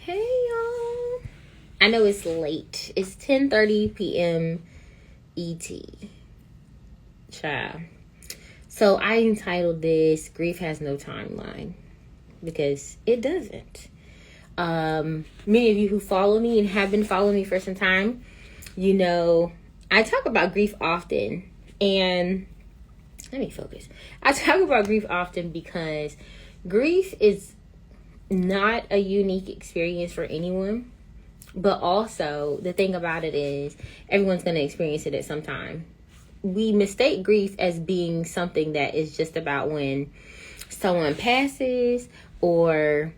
Hey y'all. I know it's late. It's 10:30 p.m. ET. Child. So I entitled this Grief Has No Timeline because it doesn't. Many of you who follow me and have been following me for some time, you know, I talk about grief often. And let me focus. I talk about grief often because grief is not a unique experience for anyone, but also the thing about it is everyone's going to experience it at some time. We mistake grief as being something that is just about when someone passes, or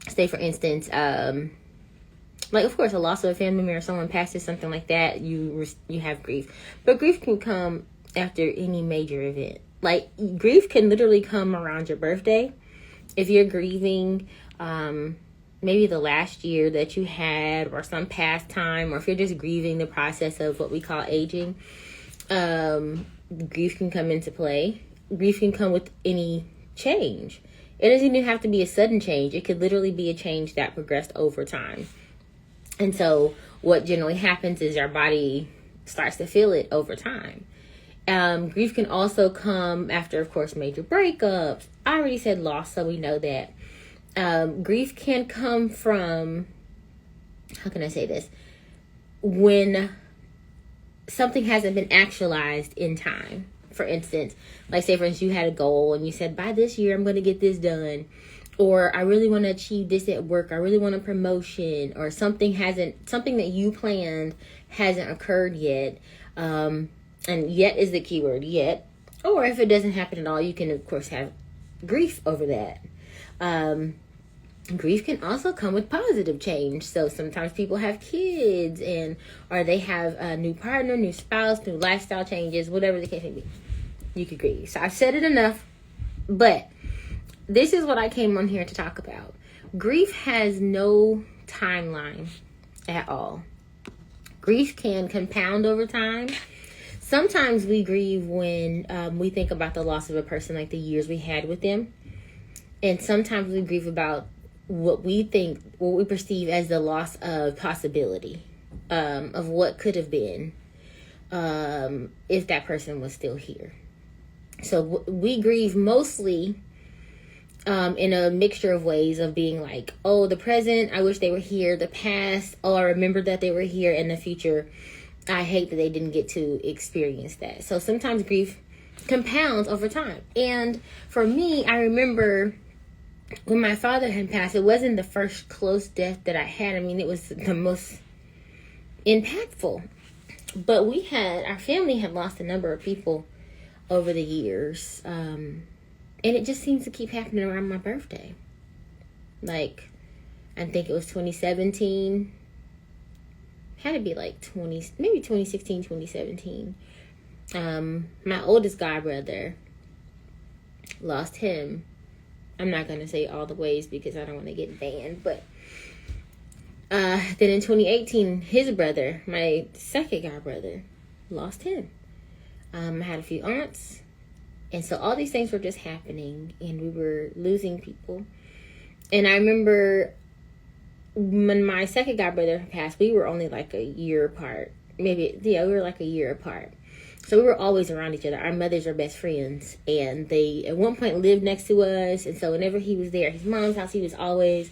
say for instance, like of course a loss of a family member, someone passes, something like that, you have grief. But grief can come after any major event. Like grief can literally come around your birthday. If you're grieving maybe the last year that you had, or some past time, or if you're just grieving the process of what we call aging, grief can come into play. Grief can come with any change. It doesn't even have to be a sudden change. It could literally be a change that progressed over time. And so what generally happens is our body starts to feel it over time. Grief can also come after, of course, major breakups. I already said loss, so we know that. Grief can come from, how can I say this? When something hasn't been actualized in time. For instance, like say for instance, you had a goal and you said, by this year, I'm going to get this done. Or I really want to achieve this at work. I really want a promotion. Or something that you planned hasn't occurred yet. And yet is the key word, yet. Or if it doesn't happen at all, you can, of course, have grief over that. Grief can also come with positive change. So sometimes people have kids, or they have a new partner, new spouse, new lifestyle changes, whatever the case may be. You could grieve. So I've said it enough, but this is what I came on here to talk about. Grief has no timeline at all. Grief can compound over time. Sometimes we grieve when we think about the loss of a person, like the years we had with them. And sometimes we grieve about what we perceive as the loss of possibility, of what could have been if that person was still here. So we grieve mostly in a mixture of ways of being like, oh, the present, I wish they were here. The past, oh, I remember that they were here. In the future, I hate that they didn't get to experience that. So sometimes grief compounds over time. And for me, I remember when my father had passed, it wasn't the first close death that I had. I mean, it was the most impactful. But our family had lost a number of people over the years. And it just seems to keep happening around my birthday. Like, I think it was 2017. Had to be like maybe 2016, 2017. My oldest godbrother, lost him. I'm not going to say all the ways because I don't want to get banned. But then in 2018, his brother, my second godbrother, lost him. I had a few aunts. And so all these things were just happening. And we were losing people. And I remember when my second godbrother passed, we were only like a year apart. We were like a year apart. So we were always around each other. Our mothers are best friends. And they, at one point, lived next to us. And so whenever he was there at his mom's house, he was always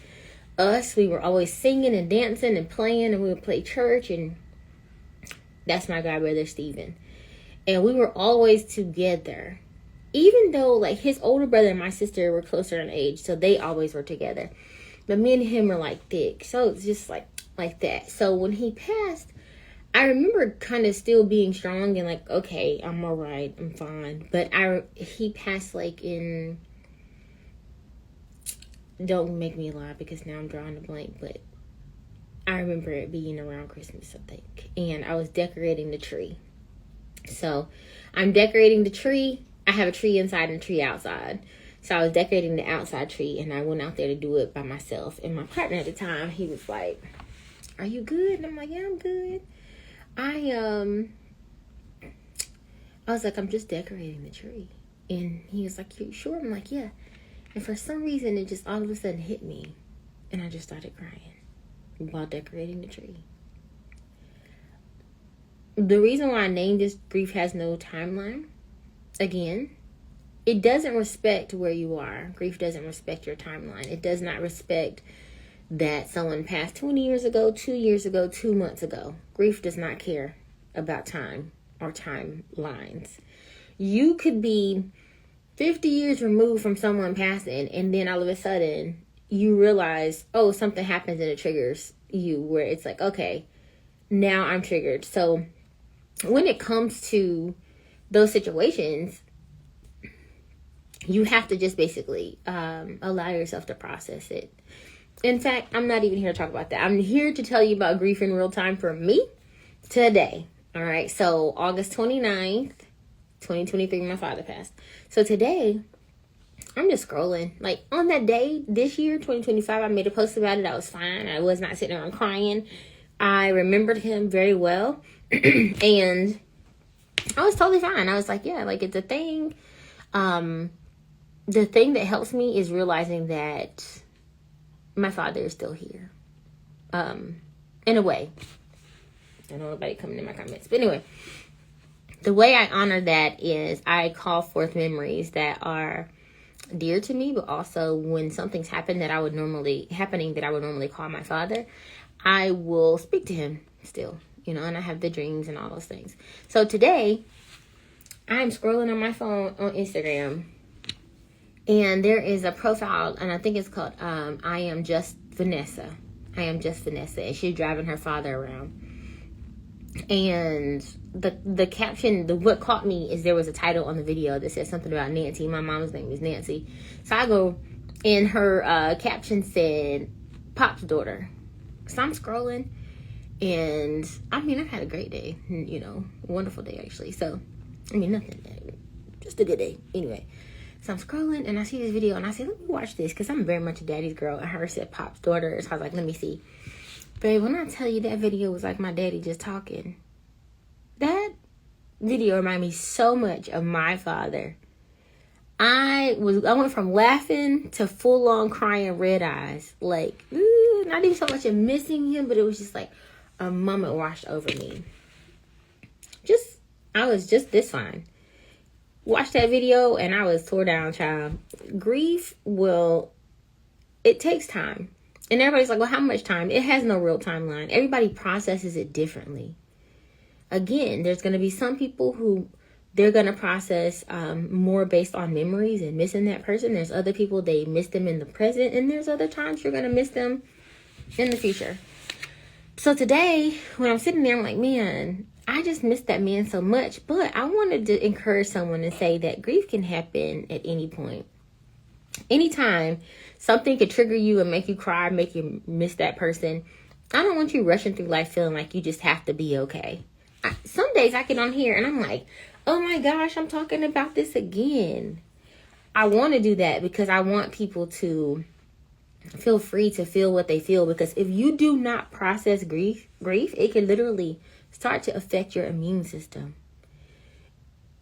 us. We were always singing and dancing and playing. And we would play church. And that's my godbrother, Stephen. And we were always together. Even though, like, his older brother and my sister were closer in age. So they always were together. But me and him were, like, thick. So it's just, like that. So when he passed, I remember kind of still being strong and like, okay, I'm all right, I'm fine. But he passed like in, don't make me lie because now I'm drawing a blank, but I remember it being around Christmas, I think. And I was decorating the tree. So I'm decorating the tree. I have a tree inside and a tree outside. So I was decorating the outside tree and I went out there to do it by myself. And my partner at the time, he was like, are you good? And I'm like, yeah, I'm good. I was like, I'm just decorating the tree. And he was like, you sure? I'm like, yeah. And for some reason, it just all of a sudden hit me. And I just started crying. while decorating the tree. The reason why I named this Grief Has No Timeline, again, it doesn't respect where you are. Grief doesn't respect your timeline. It does not respect that someone passed 20 years ago, 2 years ago, 2 months ago. Grief does not care about time or timelines. You could be 50 years removed from someone passing, and then all of a sudden you realize, oh, something happens and it triggers you, where it's like, okay, now I'm triggered. So when it comes to those situations, you have to just basically allow yourself to process it. In fact, I'm not even here to talk about that. I'm here to tell you about grief in real time for me today. All right. So August 29th, 2023, my father passed. So today, I'm just scrolling. Like on that day, this year, 2025, I made a post about it. I was fine. I was not sitting around crying. I remembered him very well. And I was totally fine. I was like, yeah, like it's a thing. The thing that helps me is realizing that my father is still here. In a way. I don't know nobody coming in my comments. But anyway, the way I honor that is I call forth memories that are dear to me, but also when something's happened that I would normally call my father, I will speak to him still, and I have the dreams and all those things. So today, I'm scrolling on my phone on Instagram, and there is a profile, and I think it's called I Am Just Vanessa. I Am Just Vanessa, and she's driving her father around. And the caption, what caught me is there was a title on the video that said something about Nancy. My mom's name is Nancy. So I go, and her caption said, Pop's daughter. So I'm scrolling, and I mean, I've had a great day, wonderful day actually. So, I mean, nothing, just a good day. Anyway, so I'm scrolling, and I see this video, and I say, let me watch this, because I'm very much a daddy's girl, and her said Pop's daughter. So I was like, let me see. Babe, when I tell you that video was like my daddy just talking, that video reminded me so much of my father. I went from laughing to full on crying red eyes. Like, not even so much of missing him, but it was just like a moment washed over me. I was just this fine. Watched that video and I was tore down, child. Grief it takes time. And everybody's like, well, how much time? It has no real timeline. Everybody processes it differently. Again, there's going to be some people who they're going to process more based on memories and missing that person. There's other people, they miss them in the present. And there's other times you're going to miss them in the future. So today, when I'm sitting there, I'm like, man, I just missed that man so much. But I wanted to encourage someone and say that grief can happen at any point. Anytime something could trigger you and make you cry, make you miss that person. I don't want you rushing through life feeling like you just have to be okay. Some days I get on here and I'm like, oh my gosh, I'm talking about this again. I want to do that because I want people to feel free to feel what they feel. Because if you do not process grief, it can literally start to affect your immune system.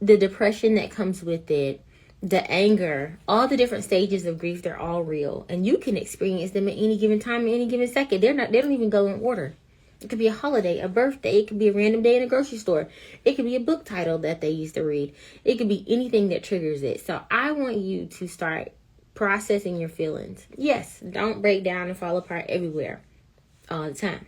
The depression that comes with it, the anger, all the different stages of grief, they're all real. And you can experience them at any given time, at any given second. They don't even go in order. It could be a holiday, a birthday. It could be a random day in a grocery store. It could be a book title that they used to read. It could be anything that triggers it. So I want you to start processing your feelings. Yes, don't break down and fall apart everywhere all the time.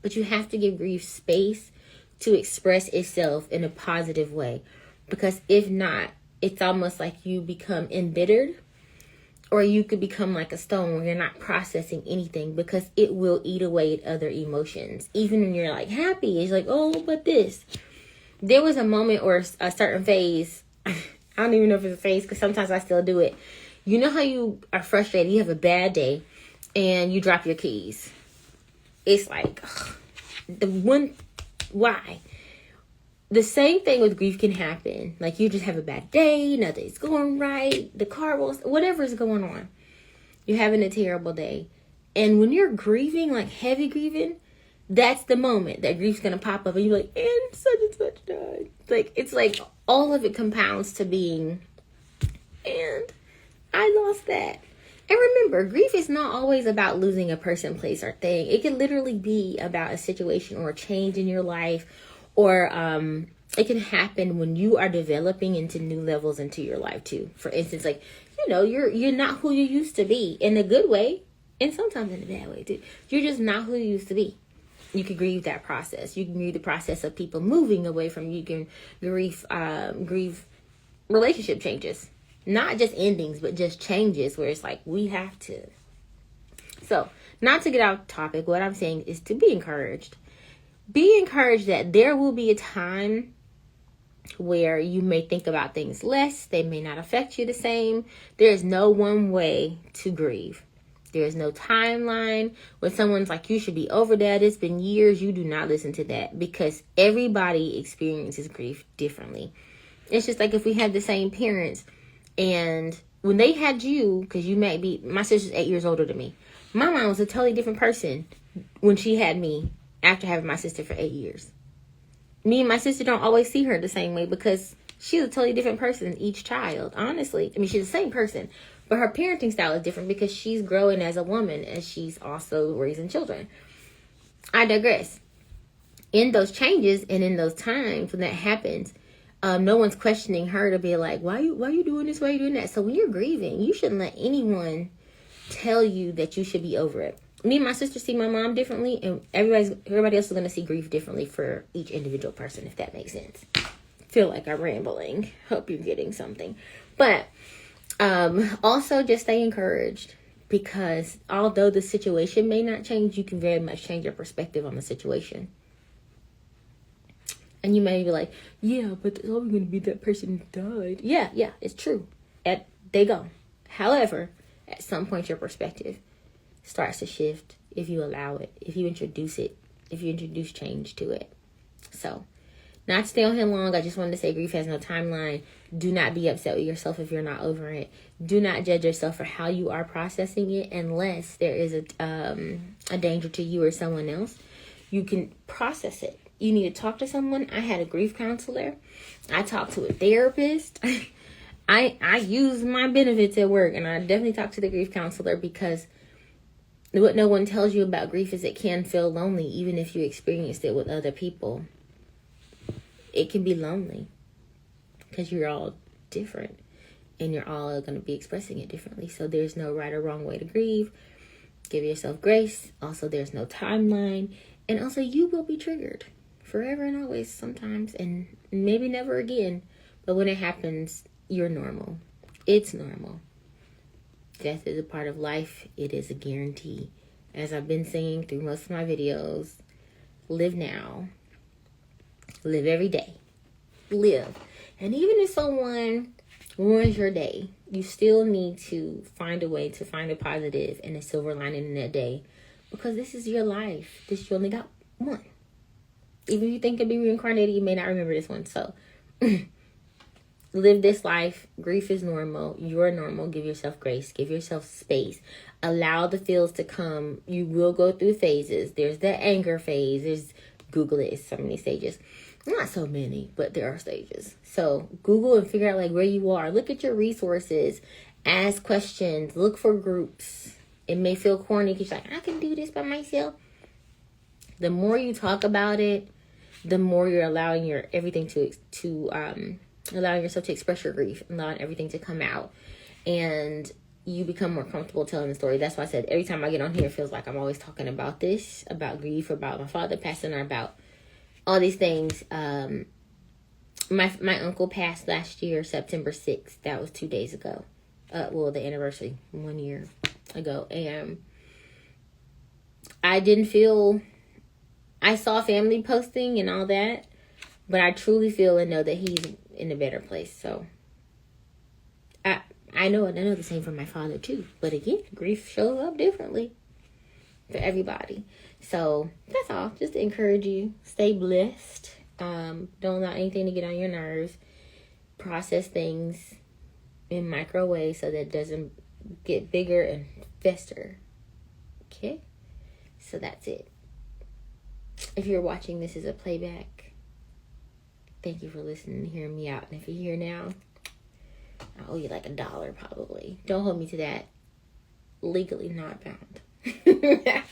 But you have to give grief space to express itself in a positive way. Because if not, it's almost like you become embittered, or you could become like a stone where you're not processing anything because it will eat away at other emotions. Even when you're like happy, it's like, oh, but this. There was a moment or a certain phase. I don't even know if it's a phase because sometimes I still do it. You know how you are frustrated, you have a bad day and you drop your keys. It's like, why? The same thing with grief can happen. Like you just have a bad day, nothing's going right, the car won't, whatever's going on. You're having a terrible day. And when you're grieving, like heavy grieving, that's the moment that grief's going to pop up and you're like, and such died. It's like all of it compounds to being, and I lost that. And remember, grief is not always about losing a person, place, or thing. It can literally be about a situation or a change in your life, or it can happen when you are developing into new levels into your life too. For instance, like, you're not who you used to be, in a good way, and sometimes in a bad way too. You're just not who you used to be. You can grieve that process. You can grieve the process of people moving away from you. You can grieve relationship changes. Not just endings, but just changes where it's like, we have to. So, not to get off topic, what I'm saying is to be encouraged. Be encouraged that there will be a time where you may think about things less. They may not affect you the same. There is no one way to grieve. There is no timeline. When someone's like, you should be over that, it's been years, you do not listen to that, because everybody experiences grief differently. It's just like if we had the same parents, and when they had you, because you may be, my sister's 8 years older than me. My mom was a totally different person when she had me after having my sister for 8 years. Me and my sister don't always see her the same way because she's a totally different person, each child, honestly. I mean, she's the same person, but her parenting style is different because she's growing as a woman and she's also raising children. I digress. In those changes and in those times when that happens, no one's questioning her to be like, why you doing this? Why are you doing that? So when you're grieving, you shouldn't let anyone tell you that you should be over it. Me and my sister see my mom differently, and everybody else is going to see grief differently for each individual person, if that makes sense. Feel like I'm rambling. Hope you're getting something. But also just stay encouraged, because although the situation may not change, you can very much change your perspective on the situation. And you may be like, yeah, but there's always going to be that person who died. Yeah, it's true. They go. However, at some point your perspective starts to shift if you allow it, if you introduce change to it. So, not to stay on here long, I just wanted to say grief has no timeline. Do not be upset with yourself if you're not over it. Do not judge yourself for how you are processing it unless there is a danger to you or someone else. You can process it. You need to talk to someone. I had a grief counselor. I talked to a therapist. I use my benefits at work, and I definitely talk to the grief counselor, because what no one tells you about grief is it can feel lonely, even if you experienced it with other people. It can be lonely because you're all different and you're all going to be expressing it differently. So there's no right or wrong way to grieve. Give yourself grace. Also, there's no timeline. And also, you will be triggered forever and always sometimes, and maybe never again. But when it happens, you're normal. It's normal. Death is a part of life. It is a guarantee. As I've been saying through most of my videos, live now. Live every day. Live. And even if someone ruins your day, you still need to find a way to find a positive and a silver lining in that day, because this is your life. You only got one. Even if you think it'll be reincarnated, you may not remember this one. So live this life. Grief is normal. You're normal. Give yourself grace. Give yourself space. Allow the feels to come. You will go through phases. There's the anger phase. Google it. It's so many stages. Not so many, but there are stages. So Google and figure out like where you are. Look at your resources. Ask questions. Look for groups. It may feel corny because you're like, I can do this by myself. The more you talk about it, the more you're allowing allowing yourself to express your grief, allowing everything to come out, and you become more comfortable telling the story. That's why I said every time I get on here, it feels like I'm always talking about this, about grief, about my father passing, or about all these things. My uncle passed last year, September 6th. That was 2 days ago. The anniversary, 1 year ago. And I saw family posting and all that, but I truly feel and know that he's in a better place. So I know the same for my father too. But again, grief shows up differently for everybody. So that's all. Just to encourage you, stay blessed. Don't allow anything to get on your nerves. Process things in micro ways so that it doesn't get bigger and fester. Okay? So that's it. If you're watching this as a playback, thank you for listening and hearing me out. And if you're here now, I owe you like $1 probably. Don't hold me to that. legally not bound.